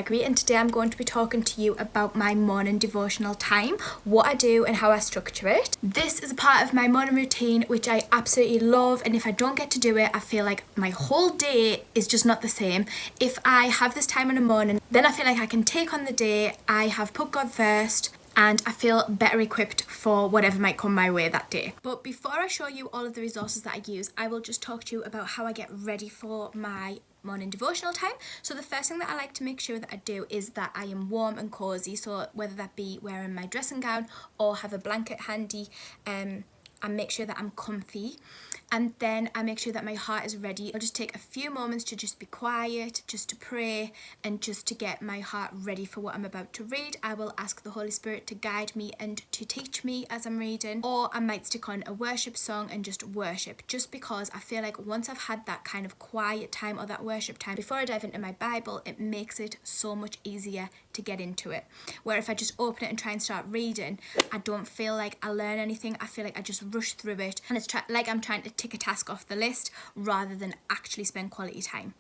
Gregory, and today I'm going to be talking to you about my morning devotional time, what I do and how I structure it. This is a part of my morning routine which I absolutely love, and if I don't get to do it, I feel like my whole day is just not the same. If I have this time in the morning, then I feel like I can take on the day, I have put God first, and I feel better equipped for whatever might come my way that day. But before I show you all of the resources that I use, I will just talk to you about how I get ready for my morning devotional time. So the first thing that I like to make sure that I do is that I am warm and cozy, so whether that be wearing my dressing gown or have a blanket handy, and make sure that I'm comfy. And then I make sure that my heart is ready. I'll just take a few moments to just be quiet, just to pray, and just to get my heart ready for what I'm about to read. I will ask the Holy Spirit to guide me and to teach me as I'm reading, or I might stick on a worship song and just worship, just because I feel like once I've had that kind of quiet time or that worship time before I dive into my Bible, it makes it so much easier to get into it. Where if I just open it and try and start reading, I don't feel like I learn anything. I feel like I just rush through it, and it's like I'm trying to tick a task off the list rather than actually spend quality time.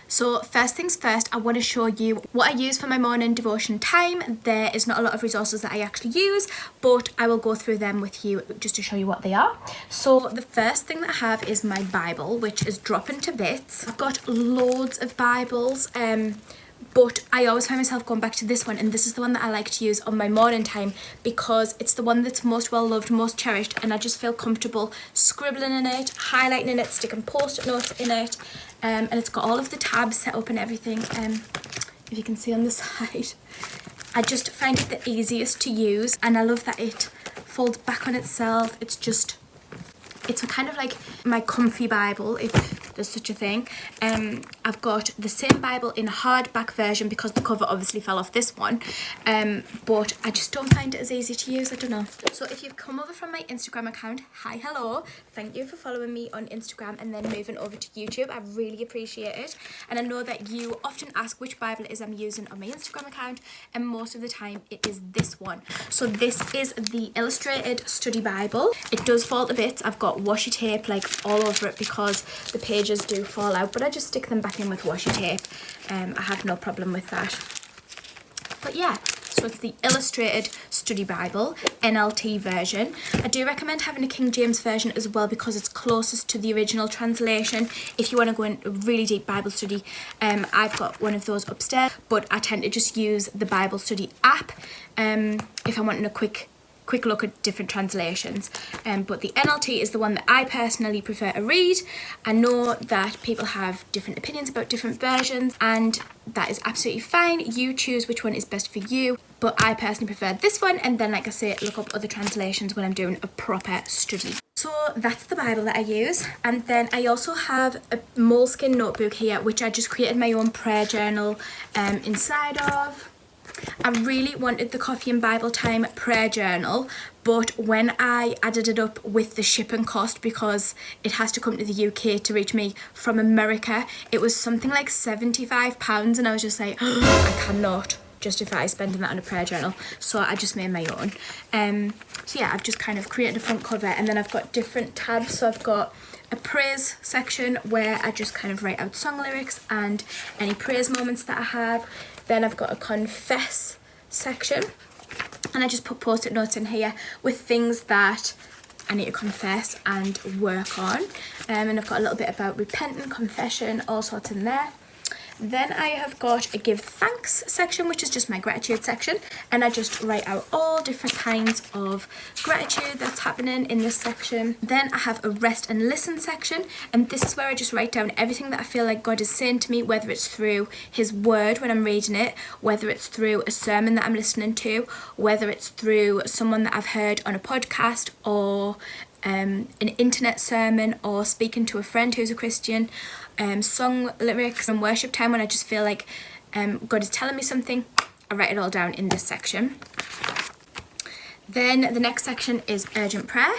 So first things first, I want to show you what I use for my morning devotion time. There is not a lot of resources that I actually use, but I will go through them with you just to show you what they are. So the first thing that I have is my Bible, which is dropping to bits. I've got loads of Bibles, but I always find myself going back to this one, and this is the one that I like to use on my morning time because it's the one that's most well loved, most cherished, and I just feel comfortable scribbling in it, highlighting in it, sticking post-it notes in it, and it's got all of the tabs set up and everything, if you can see on the side. I just find it the easiest to use, and I love that it folds back on itself. It's kind of like my comfy Bible, if there's such a thing. I've got the same Bible in a hardback version because the cover obviously fell off this one, but I just don't find it as easy to use. I don't know. So if you've come over from my Instagram account, hi, hello, thank you for following me on Instagram and then moving over to YouTube. I really appreciate it, and I know that you often ask which Bible it is I'm using on my Instagram account, and most of the time it is this one. So this is the Illustrated Study Bible. It does fall to bits. I've got washi tape like all over it because the pages do fall out, but I just stick them back in with washi tape. I have no problem with that. But yeah, so it's the Illustrated Study Bible, NLT version. I do recommend having a King James version as well because it's closest to the original translation. If you want to go in a really deep Bible study, I've got one of those upstairs, but I tend to just use the Bible Study app if I'm wanting a quick look at different translations, but the NLT is the one that I personally prefer to read. I know that people have different opinions about different versions, and that is absolutely fine. You choose which one is best for you, but I personally prefer this one, and then, like I say, look up other translations when I'm doing a proper study. So that's the Bible that I use, and then I also have a moleskin notebook here which I just created my own prayer journal inside of. I really wanted the Coffee and Bible Time prayer journal, but when I added it up with the shipping cost, because it has to come to the UK to reach me from America, it was something like £75, and I was just like, oh, I cannot justify spending that on a prayer journal, so I just made my own. So yeah, I've just kind of created a front cover, and then I've got different tabs. So I've got a praise section where I just kind of write out song lyrics and any praise moments that I have. Then I've got a confess section, and I just put post-it notes in here with things that I need to confess and work on. And I've got a little bit about repenting, confession, all sorts in there. Then I have got a give thanks section, which is just my gratitude section, and I just write out all different kinds of gratitude that's happening in this section. Then I have a rest and listen section, and this is where I just write down everything that I feel like God is saying to me, whether it's through his word when I'm reading it, whether it's through a sermon that I'm listening to, whether it's through someone that I've heard on a podcast, or an internet sermon, or speaking to a friend who's a Christian, song lyrics and worship time when I just feel like God is telling me something. I write it all down in this section. Then the next section is urgent prayer.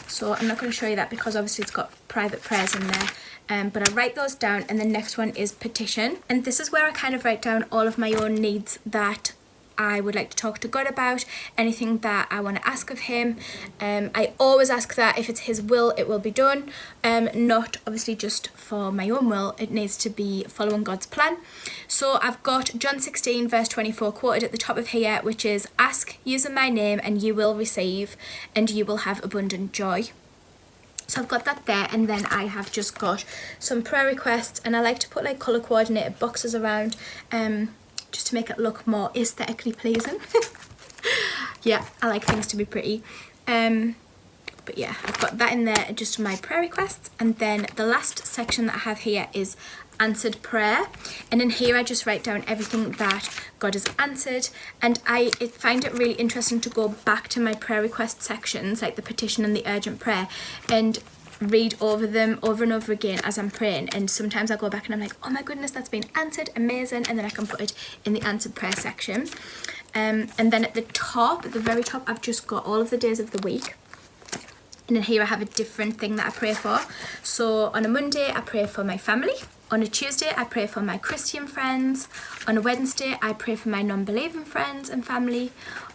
So I'm not going to show you that because obviously it's got private prayers in there, but I write those down. And the next one is petition, and this is where I kind of write down all of my own needs that I would like to talk to God about, anything that I want to ask of him. I always ask that if it's his will, it will be done. Not obviously just for my own will, it needs to be following God's plan. So I've got John 16 verse 24 quoted at the top of here, which is, ask using my name and you will receive, and you will have abundant joy. So I've got that there, and then I have just got some prayer requests, and I like to put like colour coordinated boxes around just to make it look more aesthetically pleasing. Yeah, I like things to be pretty. But yeah, I've got that in there, just my prayer requests. And then the last section that I have here is answered prayer, and in here I just write down everything that God has answered. And I find it really interesting to go back to my prayer request sections, like the petition and the urgent prayer, and read over them over and over again as I'm praying. And sometimes I go back and I'm like, oh my goodness, that's been answered, amazing, and then I can put it in the answered prayer section. And then at the top, at the very top, I've just got all of the days of the week. And in here I have a different thing that I pray for. So on a Monday I pray for my family. On a Tuesday I pray for my Christian friends. On a Wednesday I pray for my non-believing friends and family.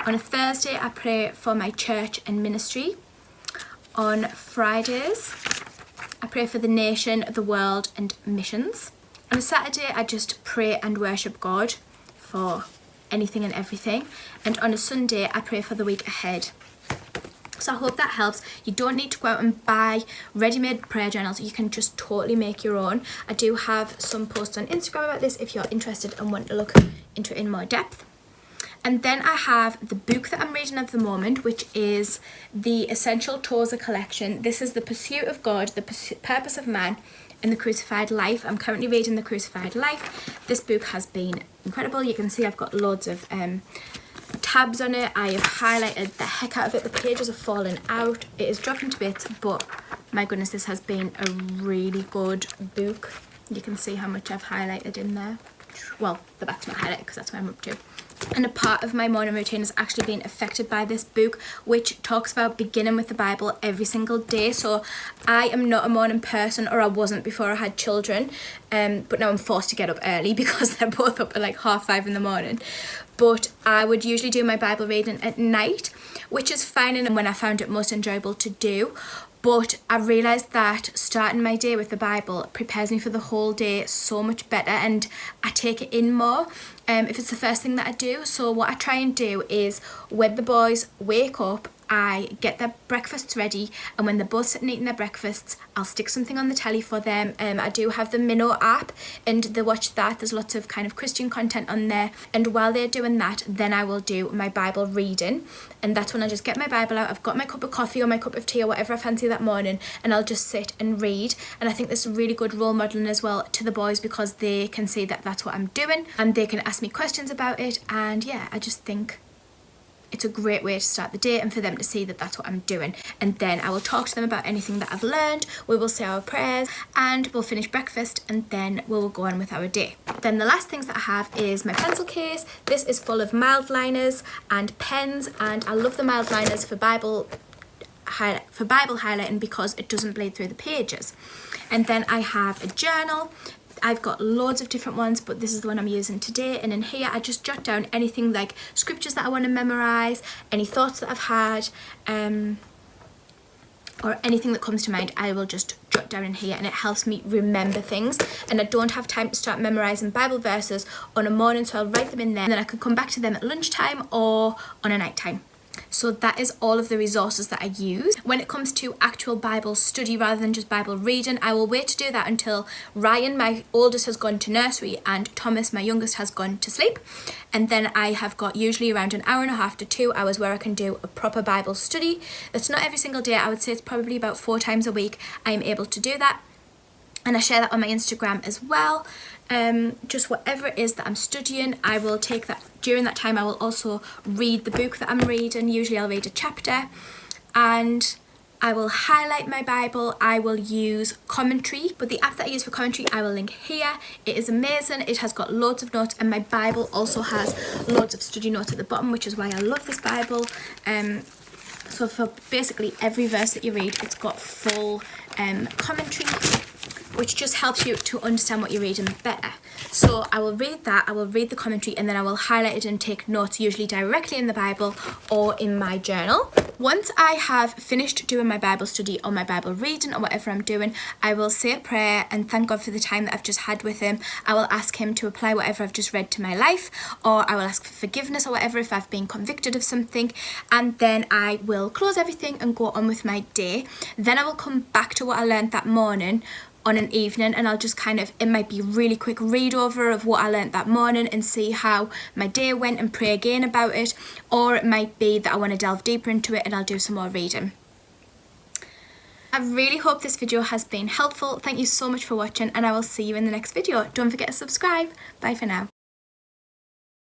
On a Thursday I pray for my church and ministry. On Fridays I pray for the nation, the world and missions. On a Saturday I just pray and worship God for anything and everything. And on a Sunday I pray for the week ahead. So I hope that helps. You don't need to go out and buy ready-made prayer journals. You can just totally make your own. I do have some posts on Instagram about this if you're interested and want to look into it in more depth. And then I have the book that I'm reading at the moment, which is the Essential Tozer collection. This is The Pursuit of God, The Purpose of Man, and The Crucified Life. I'm currently reading The Crucified Life. This book has been incredible. You can see I've got loads of tabs on it. I have highlighted the heck out of it. The pages have fallen out. It is dropping to bits, but my goodness, this has been a really good book. You can see how much I've highlighted in there. Well, the back's not highlighted because that's where I'm up to. And a part of my morning routine has actually been affected by this book, which talks about beginning with the Bible every single day. So I am not a morning person, or I wasn't before I had children, but now I'm forced to get up early because they're both up at like 5:30 in the morning. But I would usually do my Bible reading at night, which is fine and when I found it most enjoyable to do. But I realised that starting my day with the Bible prepares me for the whole day so much better, and I take it in more if it's the first thing that I do. So what I try and do is when the boys wake up, I get their breakfasts ready, and when they're both sitting eating their breakfasts, I'll stick something on the telly for them. I do have the Minnow app, and they watch that. There's lots of kind of Christian content on there, and while they're doing that, then I will do my Bible reading, and that's when I just get my Bible out. I've got my cup of coffee or my cup of tea or whatever I fancy that morning, and I'll just sit and read. And I think this is a really good role modelling as well to the boys, because they can see that that's what I'm doing, and they can ask me questions about it. And yeah, I just think it's a great way to start the day and for them to see that that's what I'm doing. And then I will talk to them about anything that I've learned. We will say our prayers and we'll finish breakfast, and then we will go on with our day. Then the last things that I have is my pencil case. This is full of mild liners and pens, and I love the mild liners for Bible highlighting because it doesn't bleed through the pages. And then I have a journal. I've got loads of different ones, but this is the one I'm using today. And in here I just jot down anything like scriptures that I want to memorise, any thoughts that I've had, or anything that comes to mind. I will just jot down in here, and it helps me remember things. And I don't have time to start memorising Bible verses on a morning, so I'll write them in there, and then I can come back to them at lunchtime or on a night time. So that is all of the resources that I use. When it comes to actual Bible study rather than just Bible reading, I will wait to do that until Ryan, my oldest, has gone to nursery, and Thomas, my youngest, has gone to sleep. And then I have got usually around an hour and a half to 2 hours where I can do a proper Bible study. That's not every single day. I would say it's probably about 4 times a week I am able to do that. And I share that on my Instagram as well. Just whatever it is that I'm studying, I will take that. During that time I will also read the book that I'm reading. Usually I'll read a chapter, and I will highlight my Bible. I will use commentary, but the app that I use for commentary I will link here. It is amazing. It has got loads of notes, and my Bible also has loads of study notes at the bottom, which is why I love this Bible. So for basically every verse that you read, it's got full commentary. which just helps you to understand what you're reading better. So I will read that, I will read the commentary, and then I will highlight it and take notes, usually directly in the Bible or in my journal. Once I have finished doing my Bible study or my Bible reading or whatever I'm doing, I will say a prayer and thank God for the time that I've just had with him. I will ask him to apply whatever I've just read to my life, or I will ask for forgiveness or whatever if I've been convicted of something, and then I will close everything and go on with my day. Then I will come back to what I learned that morning on an evening, and I'll just it might be a really quick read over of what I learnt that morning and see how my day went and pray again about it, or it might be that I want to delve deeper into it and I'll do some more reading. I really hope this video has been helpful. Thank you so much for watching, and I will see you in the next video. Don't forget to subscribe. Bye for now.